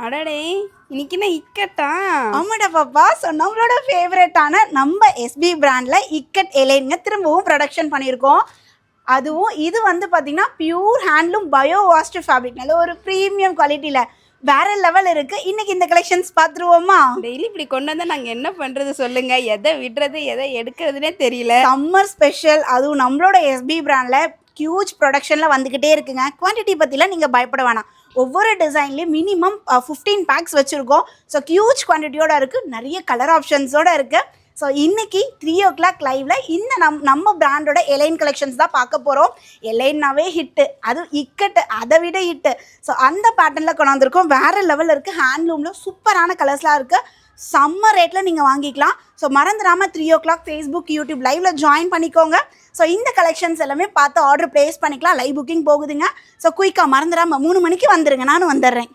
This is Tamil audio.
அடடே இன்னைக்கு என்ன இக்கட்டா? ஆமாடா பாப்பா. ஸோ நம்மளோட ஃபேவரட்டான நம்ம எஸ்பி பிராண்டில் இக்கட் எலைன்ங்க திரும்பவும் ப்ரொடக்ஷன் பண்ணியிருக்கோம். அதுவும் இது வந்து பார்த்திங்கன்னா pure handloom bio washed fabric, நல்ல ஒரு ப்ரீமியம் குவாலிட்டியில் வேற லெவல் இருக்குது. இன்றைக்கி இந்த கலெக்ஷன்ஸ் பார்த்துருவோமா? டெய்லி இப்படி கொண்டு வந்தால் நாங்கள் என்ன பண்ணுறது சொல்லுங்கள். எதை விடுறது எதை எடுக்கிறதுனே தெரியல. சம்மர் ஸ்பெஷல், அதுவும் நம்மளோட எஸ்பி பிராண்டில் ஹியூஜ் ப்ரொடக்ஷனில் வந்துக்கிட்டே இருக்குங்க. குவான்டிட்டி பற்றிலாம் நீங்கள் பயப்பட வேணாம். ஒவ்வொரு டிசைன்லேயும் மினிமம் 15 பேக்ஸ் வச்சுருக்கோம். ஸோ ஹியூஜ் குவான்டிட்டியோடு இருக்குது, நிறைய கலர் ஆப்ஷன்ஸோடு இருக்குது. ஸோ இன்றைக்கி 3 o'clock லைவில் இந்த நம்ம பிராண்டோட எலைன் கலெக்ஷன்ஸ் தான் பார்க்க போகிறோம். எலைன்னாவே ஹிட்டு, அதுவும் இக்கட்டு அதை விட ஹிட்டு. ஸோ அந்த பேட்டர்னில் கொண்டாந்துருக்கோம். வேறு லெவலில் இருக்குது. ஹேண்ட்லூமில் சூப்பரான கலர்ஸ்லாம் இருக்குது. செம்ம ரேட்டில் நீங்கள் வாங்கிக்கலாம். ஸோ மறந்துடாமல் 3 o'clock ஃபேஸ்புக் யூடியூப் லைவில் ஜாயின் பண்ணிக்கோங்க. ஸோ இந்த கலெக்ஷன்ஸ் எல்லாமே பார்த்து ஆர்டர் ப்ளேஸ் பண்ணிக்கலாம். லைவ் புக்கிங் போகுதுங்க. ஸோ குயிக்காக மறந்துடாமல் 3 மணிக்கு வந்துடுங்க, நானும் வந்துடுறேன்.